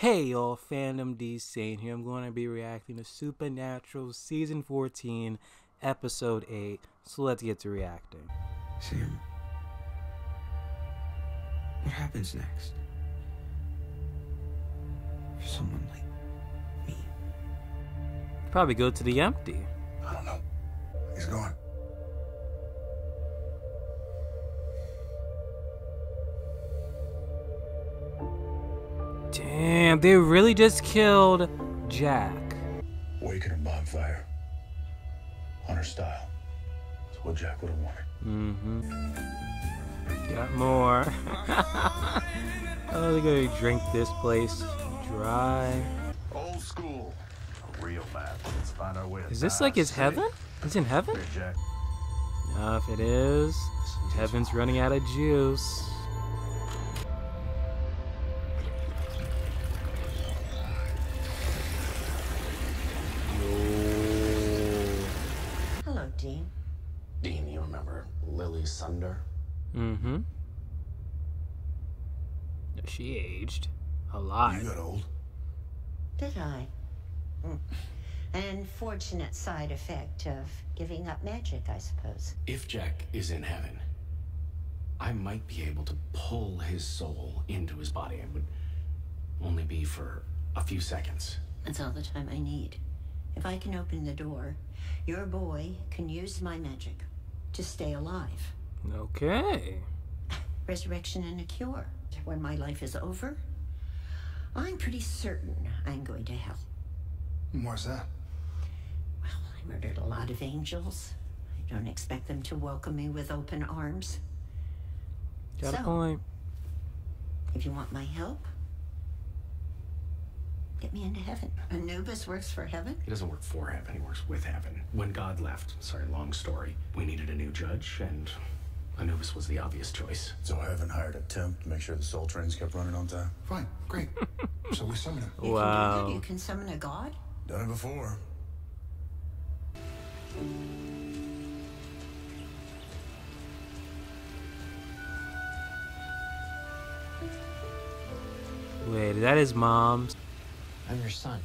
Hey y'all, Fandom D Saint here. I'm going to be reacting to Supernatural Season 14, Episode 8. So let's get to reacting. Sam, what happens next? For someone like me. Probably go to the empty. I don't know. He's gone. Damn, they really just killed Jack. Waking a bonfire. Hunter style. That's what Jack would have wanted. Got more. Oh, they're gonna drink this place dry. Old school. A real map. Let's find our way. Is this like his heaven? He's in heaven? Here, Jack. If it is, heaven's running out of juice. Hello, Dean. Dean, you remember Lily Sunder? She aged a lot. You got old. Did I? An unfortunate side effect of giving up magic, I suppose. If Jack is in heaven, I might be able to pull his soul into his body. It would only be for a few seconds. That's all the time I need. If I can open the door, your boy can use my magic to stay alive. Okay. Resurrection and a cure. When my life is over, I'm pretty certain I'm going to hell. Why's that? Well, I murdered a lot of angels. I don't expect them to welcome me with open arms. Got a So, point. if you want my help, get me into heaven. Anubis works for heaven? He doesn't work for heaven, he works with heaven. When God left, sorry, long story, we needed a new judge, and Anubis was the obvious choice. So Heaven hired a temp to make sure the soul trains kept running on time. Fine, great. So we summon him. You Wow. can do that? You can summon a god? Done it before. Wait, is that his mom's? I'm your son.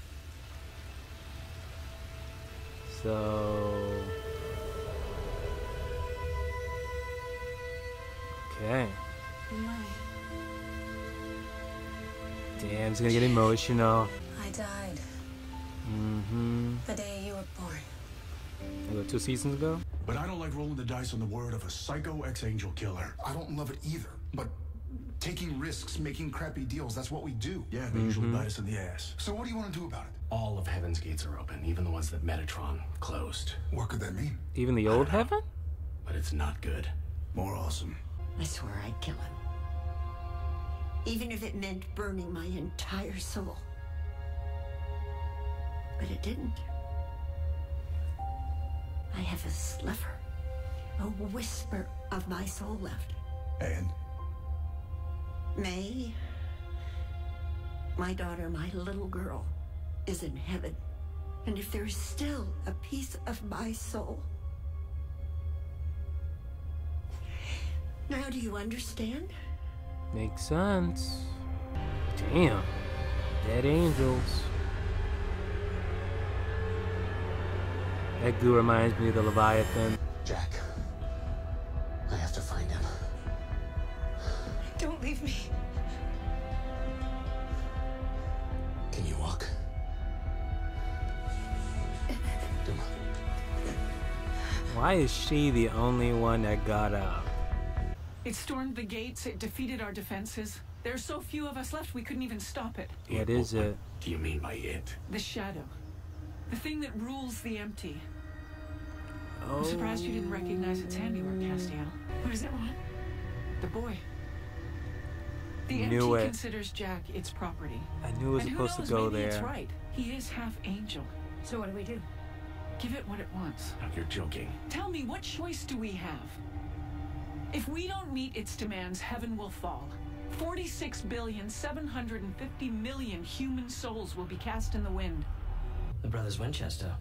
So... Okay. Damn, he's gonna get emotional. I died Mm-hmm. the day you were born. Was it 2 seasons ago? But I don't like rolling the dice on the word of a psycho ex-angel killer. I don't love it either. But taking risks, making crappy deals, that's what we do. Yeah, they usually bite us in the ass. So what do you want to do about it? All of heaven's gates are open, even the ones that Metatron closed. What could that mean? Even the old heaven? But it's not good. More awesome. I swear I'd kill him. Even if it meant burning my entire soul. But it didn't. I have a sliver, a whisper of my soul left. And? May, my daughter, my little girl, is in heaven. And if there is still a piece of my soul... Now do you understand? Makes sense. Damn. Dead angels. That goo reminds me of the Leviathan. Jack, I have to find him. Don't leave me. Can you walk? Come on. Why is she the only one that got up? It stormed the gates, it defeated our defenses. There are so few of us left, we couldn't even stop it. What is it? Do you mean by it? The shadow. The thing that rules the empty. Oh. I'm surprised you didn't recognize its handiwork, Castiel. What is it, Ron? The boy. The Knew empty it. considers Jack its property. I knew it was And who supposed knows, to go maybe there. it's right. He is half angel. So what do we do? Give it what it wants. Oh, you're joking. Tell me, what choice do we have? If we don't meet its demands, heaven will fall. 46,750,000,000 human souls will be cast in the wind. The brothers Winchester.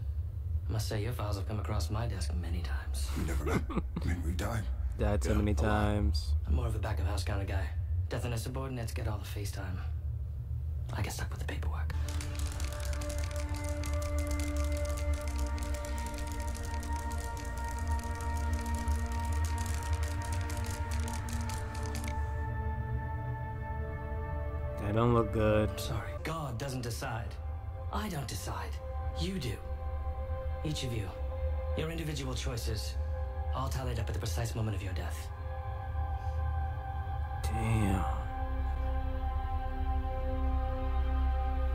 I must say your files have come across my desk many times. You never know. I mean, we've died. Died so many times. I'm more of a back of house kind of guy. Death and his subordinates get all the FaceTime. I get stuck with the paperwork. That don't look good. Sorry. God doesn't decide. I don't decide. You do. Each of you. Your individual choices. All tallied up at the precise moment of your death. Damn.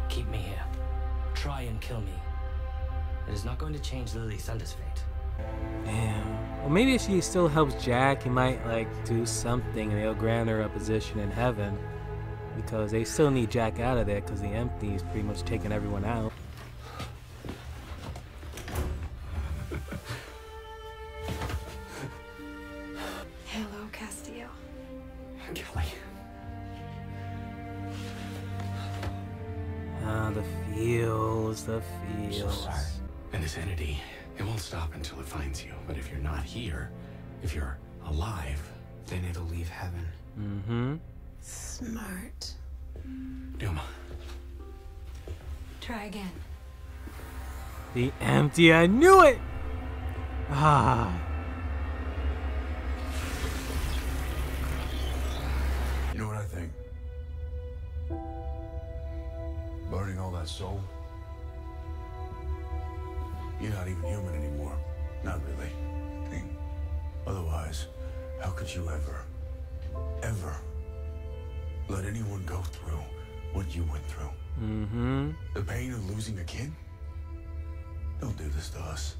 Keep me here. Try and kill me. It is not going to change Lily Sunder's fate. Damn. Well, maybe if she still helps Jack, he might, like, do something and they'll grant her a position in heaven. Because they still need Jack out of there because the Empty's pretty much taking everyone out. Hello, Castillo. Kelly. Ah, the feels, the I'm so feels. sorry. And this entity, it won't stop until it finds you. But if you're not here, if you're alive, Then it'll leave heaven. Mm-hmm. Smart. Duma. Try again. The Empty, I knew it! Ah. You know what I think? Burning all that soul? You're not even human anymore. Not really. Otherwise, how could you ever let anyone go through what you went through? Mm-hmm. The pain of losing a kid? Don't do this to us.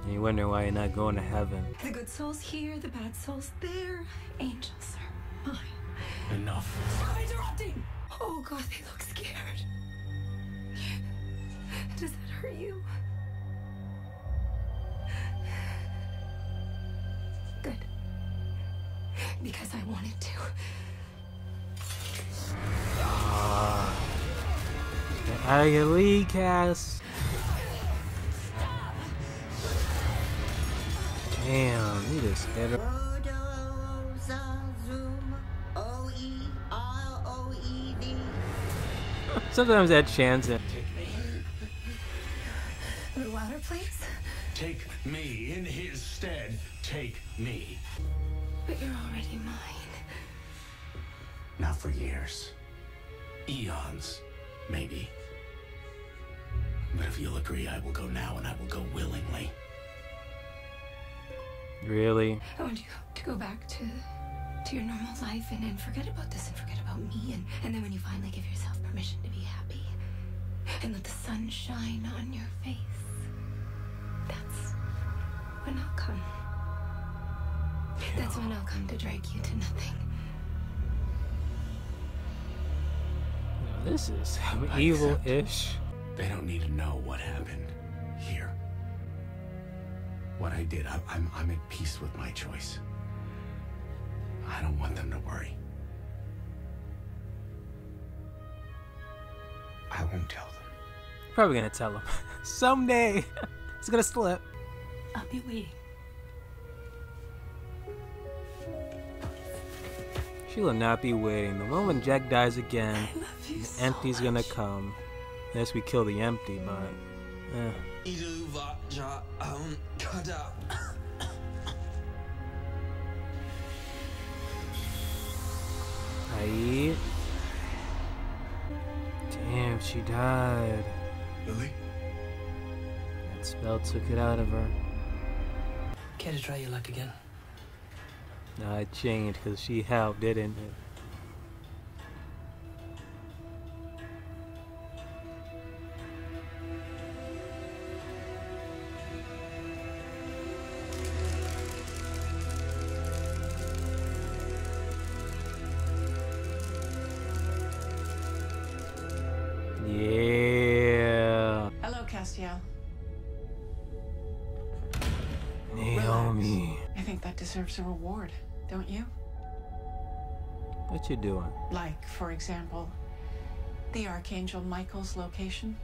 And you wonder why you're not going to heaven. The good souls here, the bad souls there. Angels are mine. Enough. Stop interrupting! Oh God, they look scared. Does that hurt you? Good. Because I wanted to. Out of your league, Cass. Damn, you just hit her. Sometimes that chance. A little louder, please. Take me in his stead. Take me. But you're already mine. Not for years. Eons, maybe. But if you'll agree, I will go now, and I will go willingly. Really? I want you to go back to your normal life and forget about this and forget about me. And then when you finally give yourself permission to be happy and let the sun shine on your face, that's when I'll come. That's when I'll come to drag you to nothing. This is I evil-ish. They don't need to know what happened here. What I did, I'm at peace with my choice. I don't want them to worry. I won't tell them. Probably gonna tell him. Someday. It's gonna slip. I'll be waiting. She will not be waiting. The moment Jack dies again, I love you the so Empty's much. gonna come. Unless we kill the Empty, but... Aye. Damn, she died. Lily? That spell took it out of her. Care to try your luck again? Nah, it changed because she helped, didn't it? Yeah. Hello, Castiel. Naomi. I think that deserves a reward, don't you? What you doing? Like, for example, the Archangel Michael's location.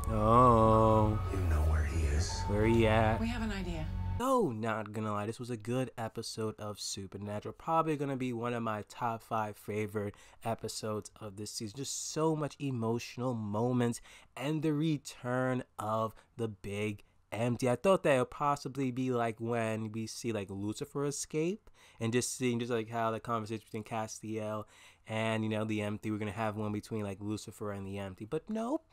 Oh, You know where he is. where he at? We have an idea. So, not gonna lie, this was a good episode of Supernatural. Probably gonna be one of my top 5 favorite episodes of this season. Just so much emotional moments and the return of the big empty. I thought that it would possibly be like when we see like Lucifer escape and just seeing just like how the conversation between Castiel and, you know, the empty, we're gonna have one between like Lucifer and the empty. But nope.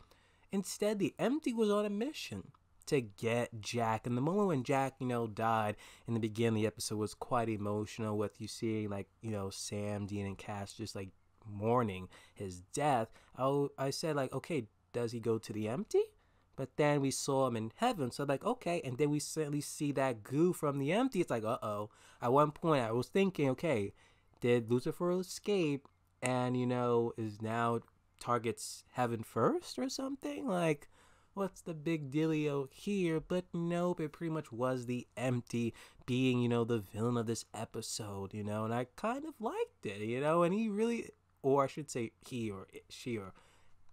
Instead, the empty was on a mission to get Jack. And the moment when Jack, you know, died in the beginning of the episode was quite emotional, with you seeing like, you know, Sam, Dean, and Cass just like mourning his death. I said like, okay, does he go to the empty? But then we saw him in heaven, so like, okay. And then we certainly see that goo from the empty. It's like, uh-oh. At one point I was thinking, okay, did Lucifer escape and, you know, is now targets heaven first or something? Like, what's the big dealio here? But nope, it pretty much was the empty being, you know, the villain of this episode, you know, and I kind of liked it, you know, and he really, or I should say he or she or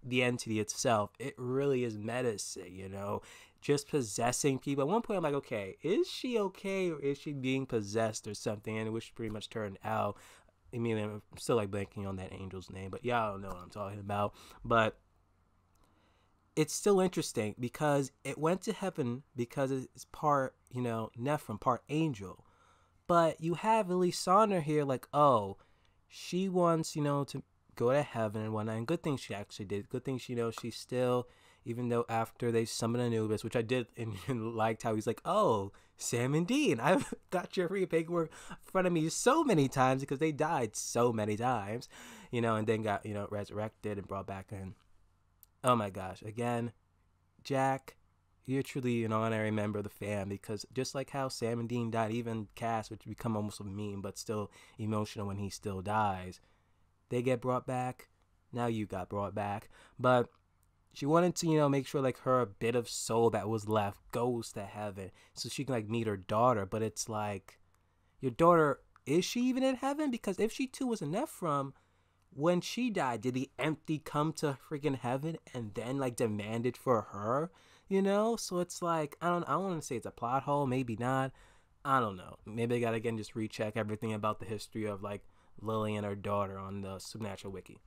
the entity itself, it really is menacing, you know, just possessing people. At one point I'm like, okay, is she okay or is she being possessed or something? And which pretty much turned out, I mean, I'm still like blanking on that angel's name, but y'all know what I'm talking about. But it's still interesting because it went to heaven because it's part, you know, Nephilim, part angel. But you have Elisandra here like, oh, she wants, you know, to go to heaven and whatnot. And good thing she actually did. Good thing she, you know, she's still, even though after they summoned Anubis, which I did and liked how he's like, oh, Sam and Dean, I've got your free paperwork in front of me so many times because they died so many times, you know, and then got, you know, resurrected and brought back in. Oh my gosh, again, Jack, you're truly an honorary member of the fam, because just like how Sam and Dean died, even Cass, which become almost a meme, but still emotional when he still dies, they get brought back. Now you got brought back. But she wanted to, you know, make sure like her bit of soul that was left goes to heaven so she can like meet her daughter. But it's like, your daughter, is she even in heaven? Because if she too was a Nephilim, when she died, did the empty come to freaking heaven and then like demanded for her, you know? So it's like, I don't want to say it's a plot hole, maybe not, I don't know. Maybe I gotta again just recheck everything about the history of like Lily and her daughter on the Supernatural wiki.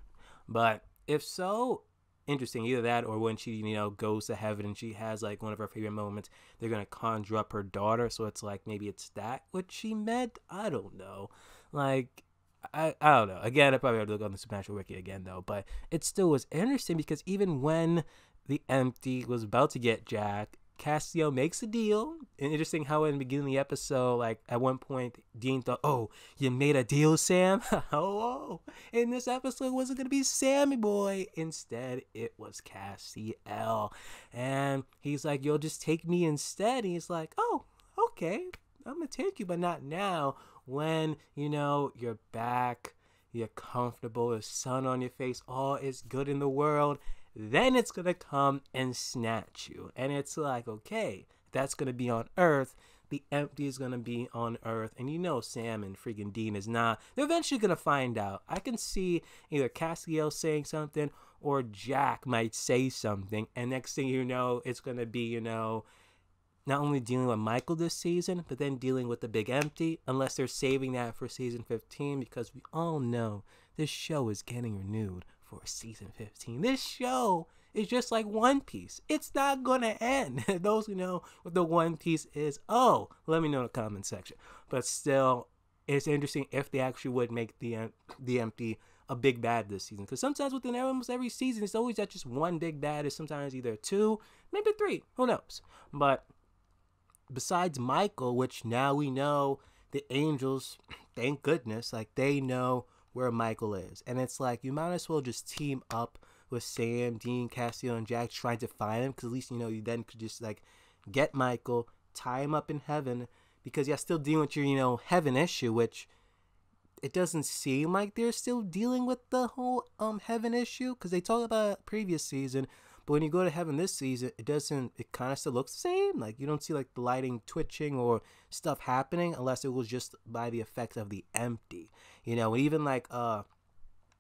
But if so, interesting, either that or when she, you know, goes to heaven and she has like one of her favorite moments, they're gonna conjure up her daughter. So it's like, maybe it's that what she meant, I don't know. Like, I don't know. Again, I probably have to look on the Supernatural wiki again, though. But it still was interesting because even when the empty was about to get Jack, Castiel makes a deal. And interesting how in the beginning of the episode, like at one point, Dean thought, oh, you made a deal, Sam? Oh, in this episode, it wasn't going to be Sammy boy. Instead, it was Castiel. And he's like, you'll just take me instead. And he's like, oh, okay, I'm going to take you, but not now. When, you know, you're back, you're comfortable, there's sun on your face, all is good in the world, then it's gonna come and snatch you. And it's like, okay, that's gonna be on Earth, the empty is gonna be on Earth, and you know Sam and freaking Dean is not. They're eventually gonna find out. I can see either Castiel saying something or Jack might say something, and next thing you know, it's gonna be, you know, not only dealing with Michael this season, but then dealing with the big empty, unless they're saving that for season 15, because we all know this show is getting renewed for season 15. This show is just like One Piece. It's not gonna end. Those who know what the One Piece is, oh, let me know in the comment section. But still, it's interesting if they actually would make the empty a big bad this season, because sometimes within almost every season, it's always that just one big bad. Is sometimes either 2, maybe 3, who knows. But besides Michael, which now we know the angels, thank goodness, like they know where Michael is. And it's like, you might as well just team up with Sam, Dean, Castiel, and Jack trying to find him, because at least, you know, you then could just like get Michael, tie him up in heaven, because you're still dealing with your, you know, heaven issue, which it doesn't seem like they're still dealing with the whole heaven issue, because they talked about it previous season. But when you go to heaven this season, it kind of still looks the same. Like, you don't see like the lighting twitching or stuff happening, unless it was just by the effect of the empty, you know. And even like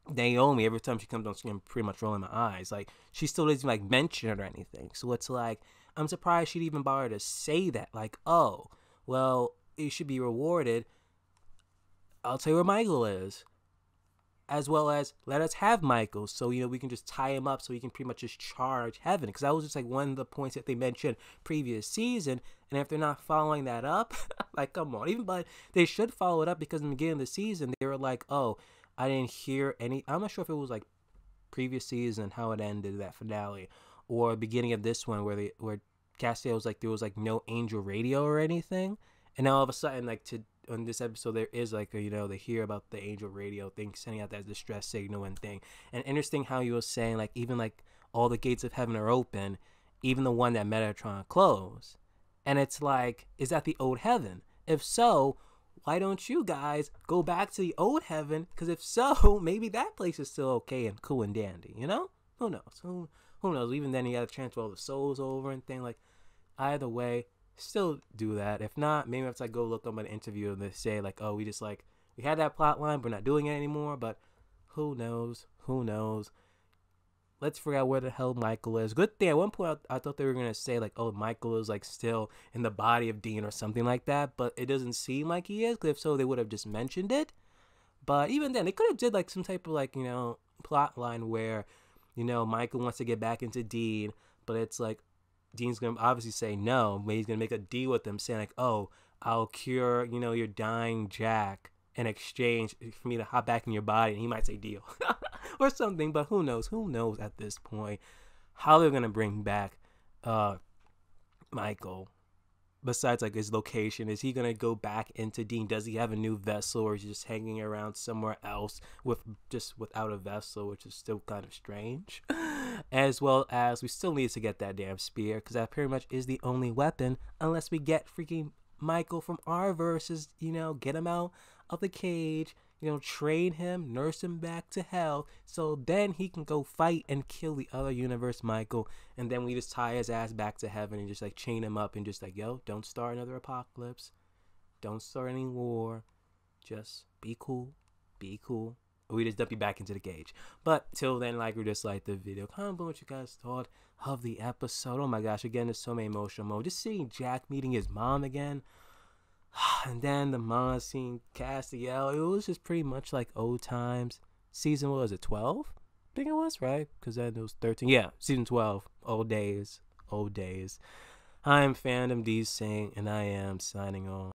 Naomi, every time she comes on screen, I'm pretty much rolling my eyes. Like, she still doesn't like mention it or anything. So it's like, I'm surprised she'd even bother to say that. Like, oh, well, you should be rewarded. I'll tell you where Michael is. As well as let us have Michael, so we can just tie him up, so he can pretty much just charge heaven. Because that was just like one of the points that they mentioned previous season, and if they're not following that up, like come on, but they should follow it up, because in the beginning of the season they were like, oh, I didn't hear any. I'm not sure if it was like previous season how it ended, that finale, or beginning of this one where Castiel was like there was like no angel radio or anything, and now all of a sudden like on this episode there is like they hear about the angel radio thing sending out that distress signal and thing. And interesting how you were saying like even like all the gates of heaven are open, even the one that Metatron closed, and it's like, is that the old heaven? If so, why don't you guys go back to the old heaven? Because if so, maybe that place is still okay and cool and dandy, who knows? Who knows? Even then you gotta transfer all the souls over and thing. Like either way, still do that. If not, maybe I have to go look up an interview and they say like, oh, we had that plot line, but we're not doing it anymore. But who knows? Let's figure out where the hell Michael is. Good thing at one point I thought they were gonna say like, oh, Michael is like still in the body of Dean or something like that, but it doesn't seem like he is, because if so they would have just mentioned it. But even then they could have did like some type of like plot line where Michael wants to get back into Dean, but it's like Dean's gonna obviously say no, but he's gonna make a deal with them, saying like, oh, I'll cure your dying Jack in exchange for me to hop back in your body, and he might say deal or something. But who knows at this point how they're gonna bring back Michael, besides like his location. Is he gonna go back into Dean? Does he have a new vessel, or is he just hanging around somewhere else without a vessel, which is still kind of strange. As well as we still need to get that damn spear, because that pretty much is the only weapon, unless we get freaking Michael from our verses, get him out of the cage, train him, nurse him back to hell, so then he can go fight and kill the other universe Michael, and then we just tie his ass back to heaven and just like chain him up and just like, yo, don't start another apocalypse, don't start any war, just be cool. We just dump you back into the cage. But till then, like, we're just like the video. Comment below what you guys thought of the episode. Oh my gosh, again, there's so many emotional moments. Just seeing Jack meeting his mom again, and then the mom seeing Castiel. It was just pretty much like old times. Season, what was it, 12? I think it was, right? Because then it was 13. Yeah, season 12. Old days. I'm Fandom D Sing, and I am signing on.